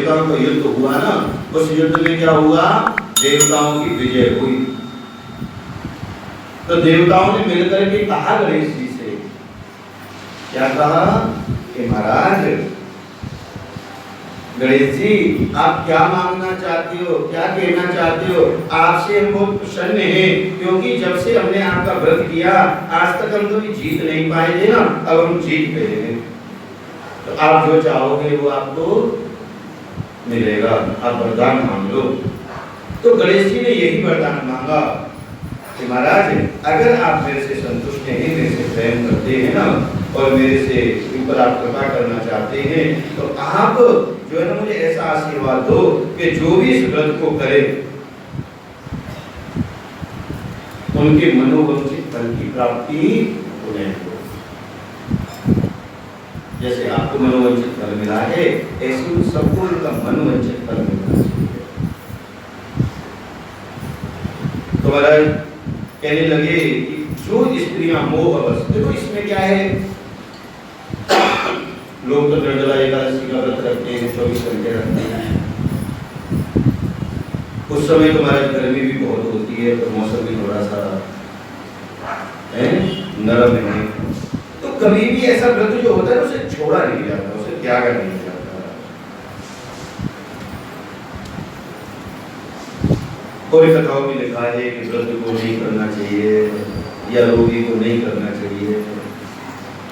देवताओं का युद्ध हुआ ना, उस युद्ध में क्या हुआ, देवताओं की विजय हुई। तो देवताओं ने मिलकर के कहा गणेश जी से, क्या कहा कि महाराज गणेश जी आप क्या मांगना चाहते हो, क्या कहना चाहते हो, आपसे हम बहुत प्रसन्न हैं, क्योंकि जब से हमने आपका व्रत किया आज तक हम कभी जीत नहीं पाए थे ना, अब हम जीत गए हैं। तो आप जो चाहोगे वो आपको मिलेगा, आप वरदान मांग लो। तो गणेश जी ने यही वरदान मांगा कि महाराज अगर आप मेरे से संतुष्ट हैं, मेरे से प्रेम करते हैं ना, और मेरे से ऊपर आप कृपा करना चाहते हैं, तो आप जो है ना मुझे ऐसा आशीर्वाद दो कि जो भी इस व्रत को करे उनके मनोवांछित फल की प्राप्ति उन्हें हो। जैसे आपको मनोवांछित फल मिला है, ऐसे उन सबको उनका मनोवांछित फल मिलना चाहिए। तो महाराज कहने लगे कि जो स्त्रियां मोहवश, देखो इसमें क्या है, लोग तो निर्जला एकादशी का व्रत रखते हैं, 24 घंटे रखते हैं। उस समय तो महाराज गर्मी भी बहुत होती है, तो मौसम भी थोड़ा सा नरम है, तो कभी भी ऐसा व्रत जो होता है उसे छोड़ा नहीं जाता, उसे त्यागा नहीं जाता। कोई कथाओं में लिखा है कि व्रत को नहीं करना चाहिए या रोगी को नहीं करना चाहिए,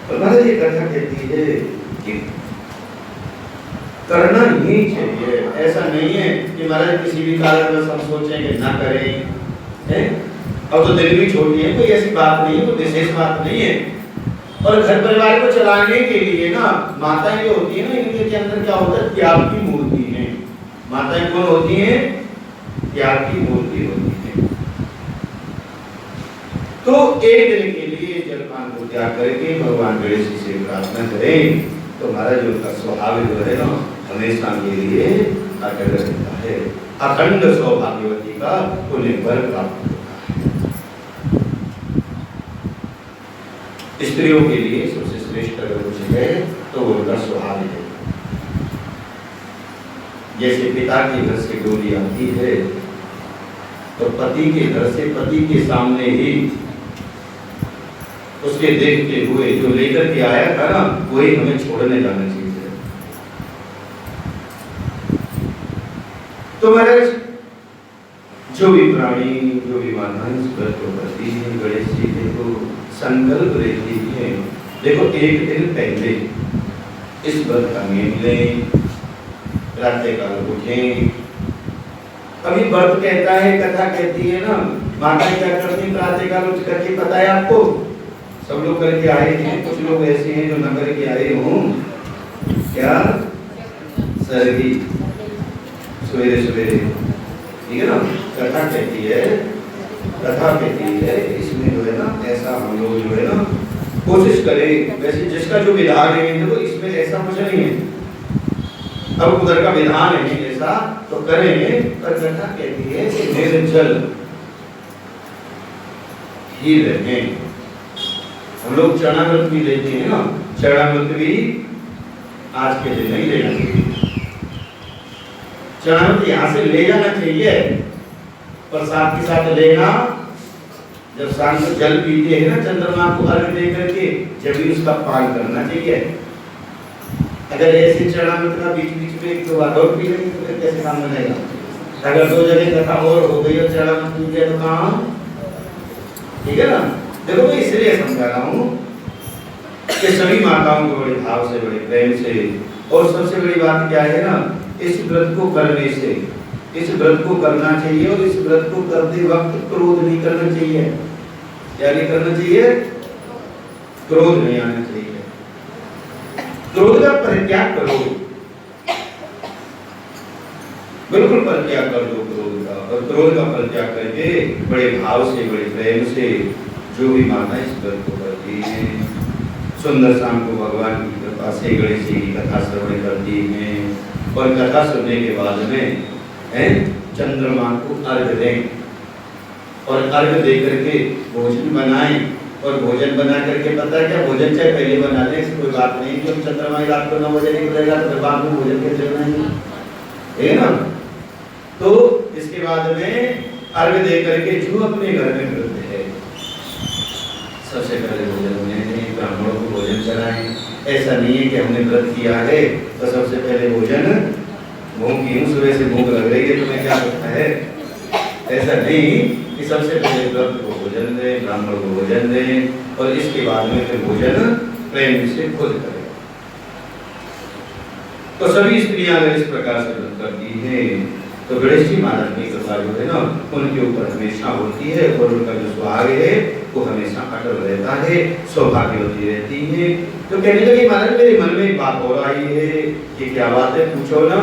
और महाराज ये कथा कहती है कि करना ही चाहिए। ऐसा नहीं है कि महाराज किसी भी कारण हम सोचें कि ना करें, अब तो दिन भी छोटी है, कोई ऐसी बात नहीं है, कोई विशेष बात नहीं है। और घर परिवार को चलाने के लिए ना माताएं जो होती है ना, इनके अंदर क्या होता है, त्याग की मूर्ति है। माताएं कौन होती हैं, त्याग की मूर्ति होती है। तो एक दिन के लिए जलपान को त्याग करके भगवान गणेश जी से प्रार्थना करें, तो महाराज उनका स्वभाव जो है ना हमेशा के लिए अटल रहता है। अखंड सौभाग्यवती का उन्हें वर प्राप्त होता है। स्त्रियों के लिए सबसे श्रेष्ठ अगर कुछ है तो वो उनका स्वभाव है। जैसे पिता के घर से डोली आती है, तो पति के घर से पति के सामने ही उसके देखते हुए जो लेकर के आया था ना, वही हमें छोड़ने जाना चाहिए। तो महाराज जो भी प्राणी, जो भी माताएं इस व्रत को करती है, गणेश जी देखो संकल्प लेती है। देखो एक दिन पहले इस व्रत का नियम लें, प्रातःकाल उठें। अभी व्रत कहता है, कथा कहती है ना, माता क्या करती प्रातःकाल उठ करके, पता है आपको, सब लोग करके आए हैं, कुछ लोग ऐसे हैं जो न करके आए हों, क्या सरगी सवेरे सवेरे, ठीक है ना, कथा कहती है, इसमें जो है ना ऐसा हम लोग जो है ना कोशिश करें। वैसे जिसका जो विधान है देखो इसमें ऐसा कुछ नहीं है, अब उधर का विधान है ऐसा तो करेंगे, पर कथा कहती है कि निर्जल ही रहें। हम लोग चरणामृत भी लेते हैं ना, चरणामृत भी आज के दिन नहीं लेना चाहिए। चरणामृत यहाँ से ले जाना चाहिए, पर साथ के साथ लेना, जब शाम को जल पीते हैं ना चंद्रमा को अर्घ दे करके, जब भी उसका पान करना चाहिए। अगर ऐसे चरणामृत का बीच बीच में एक दो बार और पी लेंगे तो फिर कैसे काम बनेगा। अगर दो जगह कथा और हो गई और चरणामृत पी गया तो काम, ठीक है ना। देखो मैं इसलिए समझा रहा हूँ कि सभी माताओं को बड़े भाव से, बड़े प्रेम से, और सबसे बड़ी बात क्या है ना, इस व्रत को करने से, इस व्रत को करना चाहिए, और इस व्रत को करते वक्त क्रोध नहीं करना चाहिए। क्या नहीं करना चाहिए, क्रोध नहीं आना चाहिए। क्रोध का परित्याग करो, बिल्कुल परित्याग कर दो क्रोध का, और क्रोध का परित्याग करके बड़े भाव से, बड़े प्रेम से जो भी माता इस व्रत को करती है, सुंदर शाम को भगवान की कृपा से गणेश जी की कथा श्रवण करती हैं, और कथा सुनने के बाद में चंद्रमा को अर्घ दें, और अर्घ दे करके भोजन बनाएं। और भोजन बना करके पता है क्या, भोजन चाहे पहले बना लें, कोई बात नहीं। जब चंद्रमा रात को 9 बजे निकलेगा तो बाद में भोजन कैसे बनाएंगे, है ना। तो इसके बाद में अर्घ दे करके जो अपने घर में व्रत है सबसे पहले भोजन में ब्राह्मणों को भोजन कराएं। ऐसा नहीं है कि हमने व्रत किया है तो सबसे पहले भोजन भूख की हूँ, सुबह से भूख लग रही है, तुम्हें क्या लगता है? ऐसा नहीं कि सबसे पहले व्रत को भोजन दें, ब्राह्मण को भोजन दें और इसके बाद में फिर भोजन प्रेम से खुद करें। तो सभी स्त्रियां अगर इस प्रकार से व्रत करती हैं तो गणेश जी महाराज की कृपा जो है ना उनके ऊपर हमेशा होती है और उनका जो सुहाग है वो हमेशा अटल रहता है, सौभाग्यवती रहती है। तो कहने लगे महाराज मेरे मन में एक बात और आई है, ये क्या बात है पूछो ना।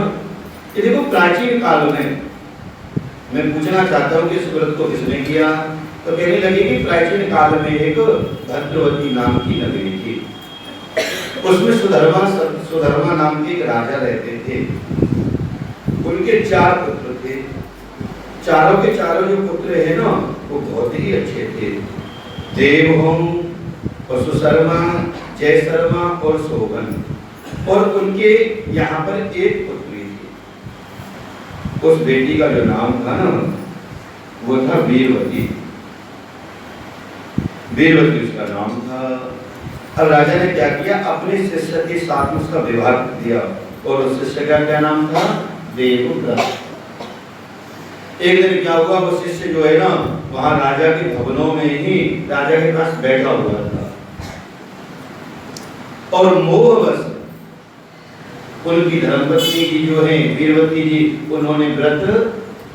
ये देखो प्राचीन काल में मैं पूछना चाहता हूँ कि इस व्रत को किसने किया। तो कहने लगे कि प्राचीन काल में एक भद्रवती नाम की नगरी थी, उसमें सुधर्मा नाम के एक राजा रहते थे। उनके 4 पुत्र थे, चारों के चारों जो पुत्र है ना वो बहुत ही अच्छे थे। देवहोम, पशु शर्मा, जय शर्मा और शोभन। और उनके यहाँ पर एक पुत्री थी, उस बेटी का जो नाम था ना वो था वीरवती। वीरवती उसका नाम था। अब राजा ने क्या किया, अपने शिष्य के साथ उसका विवाह कर दिया और उस शिष्य का क्या नाम था, देवव्रत। एक दिन क्या हुआ, वो शिष्य जो है ना वहां राजा के भवनों में ही राजा के पास बैठा हुआ था और मोहवश उनकी धर्मपत्नी की जो है वीरवती जी उन्होंने व्रत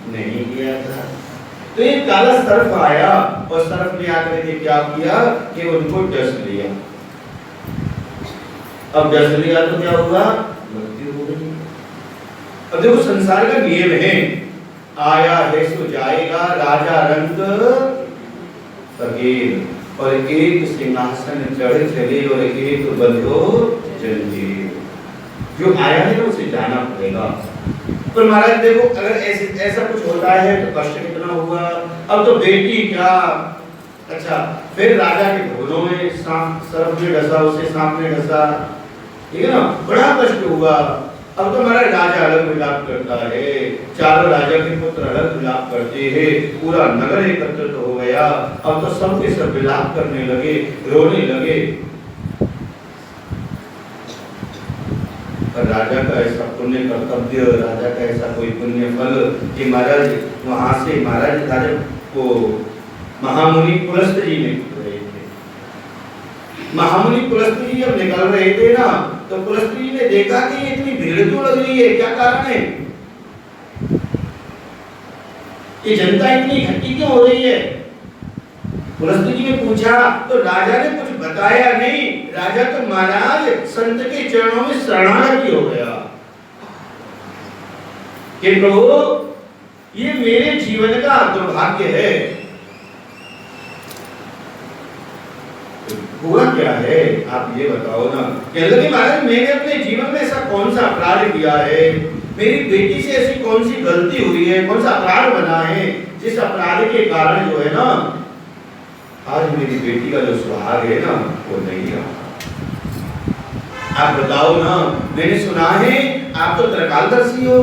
नहीं किया था। तो एक काला सर्प आया और सर्प ने आकर के क्या किया कि उनको डस लिया। अब डस लिया तो क्या हुआ, मृत्यु हो गई। अब देखो संसार का नियम है, आया है सो जाएगा, राजा रंग फकीर। और एक सिंहासन चढ़ चले और एक बंधो जंजीर। जो आया है ना उसे जाना पड़ेगा। पर महाराज देखो अगर ऐसा कुछ होता है तो कष्ट कितना हुआ। अब तो बेटी क्या, अच्छा फिर राजा के भवनों में सर्प ने डसा, उसे सांप ने डसा, ठीक है ना, बड़ा कष्ट हुआ। अब तो हमारा राजा अलग विलाप करता है, चारों राजा के पुत्र अलग विलाप करते हैं, पूरा नगर एकत्रित हो गया। अब तो सब के सब विलाप करने लगे, रोने लगे। पर राजा का ऐसा पुण्य कर्तव्य, राजा का ऐसा कोई पुण्य फल कि महाराज वहां से महाराज राजा को महामुनि पुलस्त जी ने रहे थे। महामुनि पुलस्त जी जब निकल रहे थे ना तो पुलस्त जी ने देखा कि ये इतनी भीड़ क्यों लग रही है, क्या कारण है, ये जनता इतनी इकट्ठी क्यों हो रही है। पुलस्त जी ने पूछा तो राजा ने कुछ बताया नहीं। राजा तो महाराज संत के चरणों में शरणागति हो गया कि प्रभु ये मेरे जीवन का दुर्भाग्य है। हुआ क्या है आप ये बताओ ना। कहने लगे महाराज मैंने अपने जीवन में ऐसा कौन सा अपराध किया है, मेरी बेटी से ऐसी कौन सी गलती हुई है, कौन सा अपराध बना है जिस अपराध के कारण जो है ना आज मेरी बेटी का जो सुहाग है ना वो नहीं रहा। आप बताओ ना, मैंने सुना है आप तो त्रिकालदर्शी हो।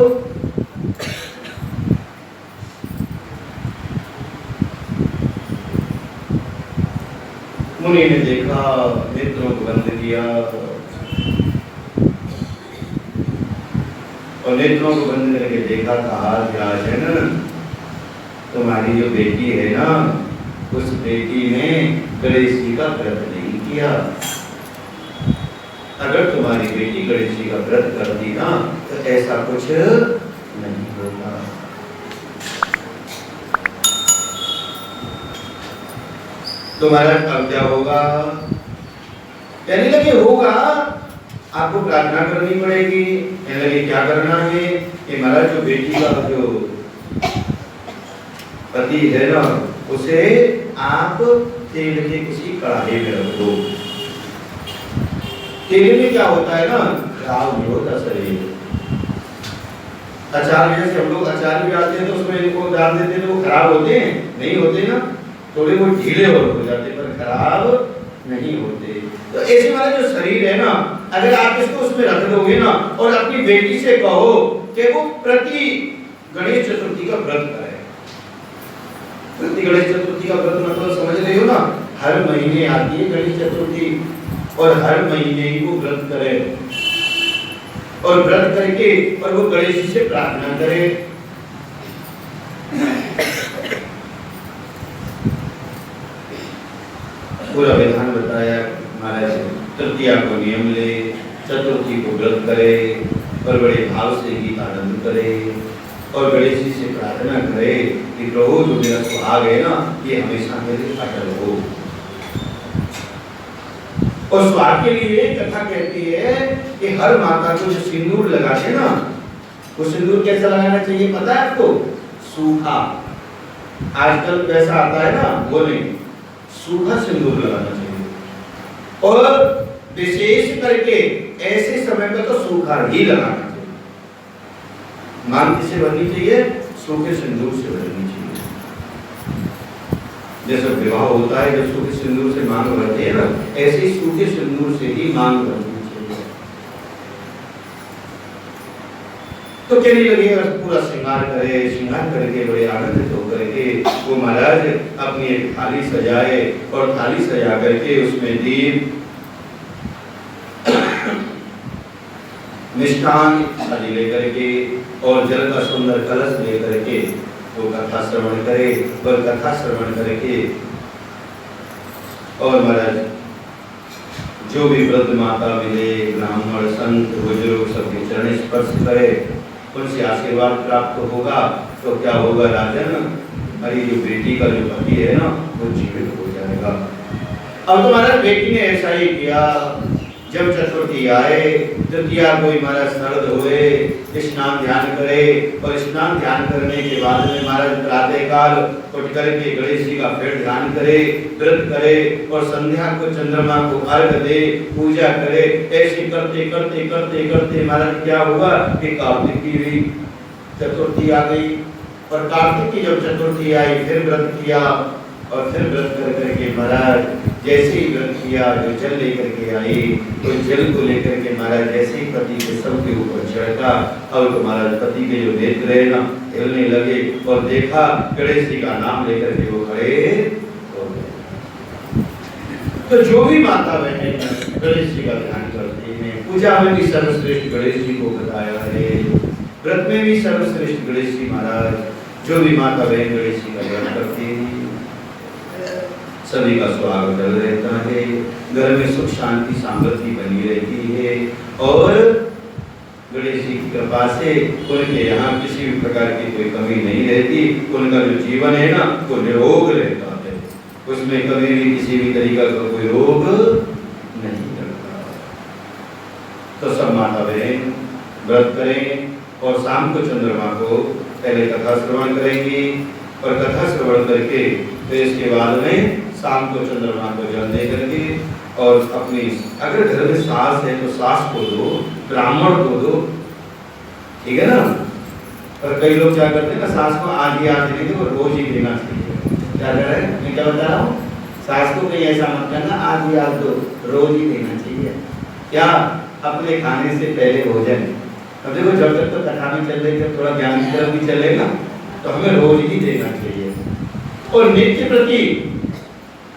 मुनि ने देखा, नेत्रों को बंद किया और नेत्रों को बंद करके देखा, कहा राजन तुम्हारी जो बेटी है ना उस बेटी ने गणेश जी का व्रत नहीं किया। अगर तुम्हारी बेटी गणेश जी का व्रत करती ना तो ऐसा कुछ नहीं होता। तुम्हारा अब क्या होगा, कहने लगे होगा आपको प्रार्थना करनी पड़ेगी। कहने लगे क्या करना है कि महाराज जो बेटी का जो पति है ना उसे आप तेल के किसी कढ़ाई में रख दो। तेल में क्या होता है ना खराब नहीं होता शरीर। अचार जैसे हम लोग अचार भी डालते हैं तो उसमें इनको डाल देते हैं तो वो खराब होते हैं, नहीं होते ना, थोड़े वो ढीले हो जाते पर खराब नहीं होते। तो ऐसे वाला जो शरीर है ना अगर आप इसको उसमें रख दोगे ना और अपनी बेटी से कहो कि वो प्रति गणेश चतुर्थी का व्रत करे। प्रति गणेश चतुर्थी का व्रत मतलब समझ रहे हो ना, हर महीने आती है गणेश चतुर्थी और हर महीने ही वो व्रत करे और व्रत करके और वो गणेश जी से प्रार्थना करे। पूरा विधान बताया महाराज। तृतीया को नियम ले, चतुर्थी को व्रत करे और बड़े भाव से गीत आनंद करे और गणेश जी से प्रार्थना करे कि प्रभु जो मेरा सुहाग है ना ये हमेशा मेरे अटल हो। और सुहाग के लिए कथा कहती है कि हर माता को जो सिंदूर लगाते ना, वो सिंदूर कैसा लगाना चाहिए पता है आपको? सूखा। आजकल पैसा आता है ना, वो नहीं, सूखा सिंदूर लगाना चाहिए। और विशेष करके ऐसे समय में तो सूखा ही लगाना चाहिए। मांग किसे भरनी चाहिए? सूखे सिंदूर से भरनी चाहिए। जैसे विवाह होता है जब सूखे सिंदूर से मांग भरते हैं ना, ऐसे ही सूखे सिंदूर से ही मांग भरनी चाहिए। तो कहने लगे पूरा श्रृंगार करे, श्रृंगार करके बड़े आनंदित होकर के वो महाराज अपनी एक थाली सजाए और थाली सजा करके उसमें दीप मिष्ठान आदि लेकर के और जल का सुंदर कलश लेकर के वो कथा श्रवण करे और कथा श्रवण करके और महाराज जो भी वृद्ध माता मिले, ब्राह्मण संत बुजुर्ग सबके चरण स्पर्श करे, उनसे आशीर्वाद प्राप्त होगा। तो क्या होगा राजन, हमारी जो बेटी का जो पति है ना वो जीवित हो जाएगा। अब तो महाराज बेटी ने ऐसा ही किया। जब चतुर्थी आए, तृतीया को महाराज शरद हुए, स्नान ध्यान करे और स्नान ध्यान करने के बाद में महाराज प्रातः काल उठ करके गणेश जी का फिर ध्यान करे, व्रत करे और संध्या को चंद्रमा को अर्घ दे, पूजा करे। ऐसे करते करते करते करते महाराज क्या हुआ कि कार्तिक की भी चतुर्थी आ गई और कार्तिक की जब चतुर्थी आई फिर व्रत किया और फिर व्रत कर करके महाराज जैसे ही व्रत किया जो जल लेकर के आई तो जल को लेकर के महाराज जैसे ही पति के सबके ऊपर छिड़का और तो महाराज पति के जो नेत्र है ना हिलने लगे और देखा गणेश जी का नाम लेकर के वो खड़े हो गए। तो जो भी माता बहन गणेश जी का ध्यान करती हैं, पूजा में भी सर्वश्रेष्ठ गणेश जी को बताया है, व्रत में भी सर्वश्रेष्ठ गणेश जी महाराज, जो भी माता बहन गणेश जी का ध्यान करती है सभी का स्वागत रहता है, घर में सुख शांति समृद्धि बनी रहती है और गणेश जी की कृपा से उनके यहाँ किसी भी प्रकार की कोई कमी नहीं रहती। उनका जो जीवन है ना वो निरोग रहता है, उसमें कभी भी किसी भी तरीका का कोई रोग नहीं लगता। तो सब माता बहन व्रत करें और शाम को चंद्रमा को पहले कथा श्रवण करेंगी और कथा श्रवण करके फिर इसके बाद में शाम को चंद्रमा को जल दे करके और अपनी अगर घर में सास है तो सास को दो, ब्राह्मण को दो, ठीक है ना। और कई लोग क्या करते हैं ना सास को आज ही आज देंगे वो रोज ही देना चाहिए। क्या कर रहे हैं, मैं क्या बता रहा हूँ, सास को कहीं ऐसा मत करना आज ही आज दो, रोज ही देना चाहिए। क्या अपने खाने से पहले भोजन। अब देखो जब तक तो कथा में चल रही है थोड़ा ज्ञान की तरफ भी चलेगा तो हमें रोज ही देना चाहिए। और नित्य प्रति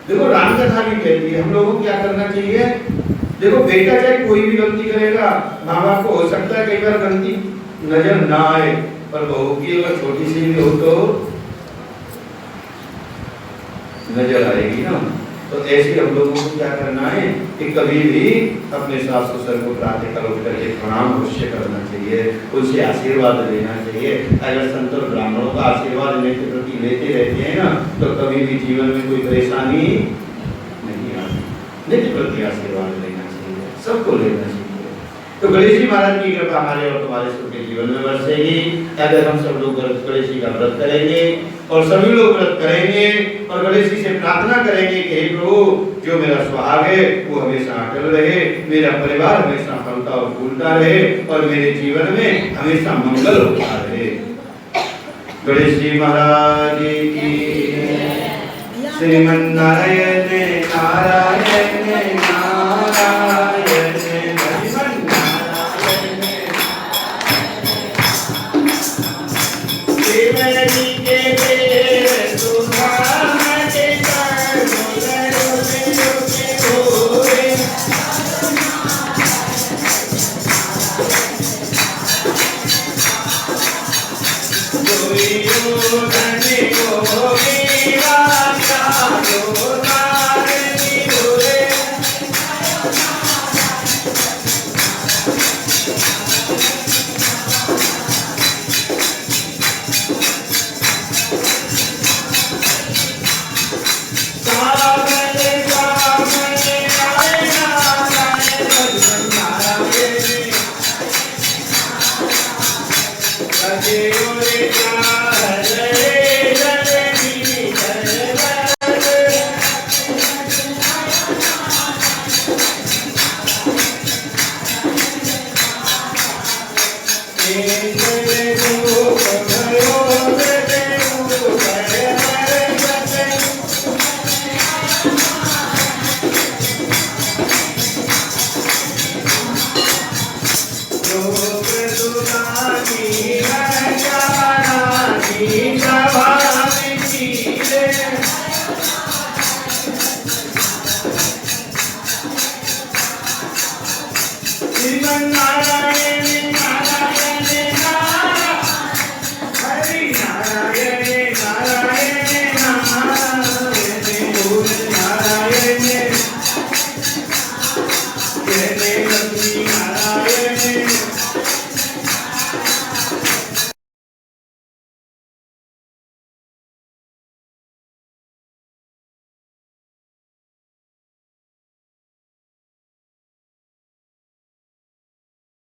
देखो राम कथा भी कहती है हम लोगों को क्या करना चाहिए। देखो बेटा चाहे कोई भी गलती करेगा, माँ बाप को हो सकता है कई बार गलती नजर ना आए, पर बहू की अगर छोटी सी भी हो तो नजर आएगी ना। तो ऐसे हम लोगों को क्या करना है कि कभी भी अपने सास ससुर को प्रातः काल उठ करके प्रणाम अवश्य करना चाहिए, उनसे आशीर्वाद लेना चाहिए। अगर संत और ब्राह्मणों का आशीर्वाद लेते प्रति लेते रहते हैं ना तो कभी भी जीवन में कोई परेशानी नहीं आती। नित्य प्रति आशीर्वाद लेना चाहिए, सबको लेना चाहिए। तो गणेश जी महाराज की कृपा हमारे और तुम्हारे सबके जीवन में बरसेगी अगर हम सब लोग गणेश जी का व्रत करेंगे और सभी लोग व्रत करेंगे और गणेश जी से प्रार्थना करेंगे कि हे प्रभु जो मेरा सुहाग है वो हमेशा अटल रहे, मेरा परिवार हमेशा फलता और फूलता रहे और मेरे जीवन में हमेशा मंगल होता रहे। गणेश जी महाराज की श्रीमन नारायण नारायण नारायण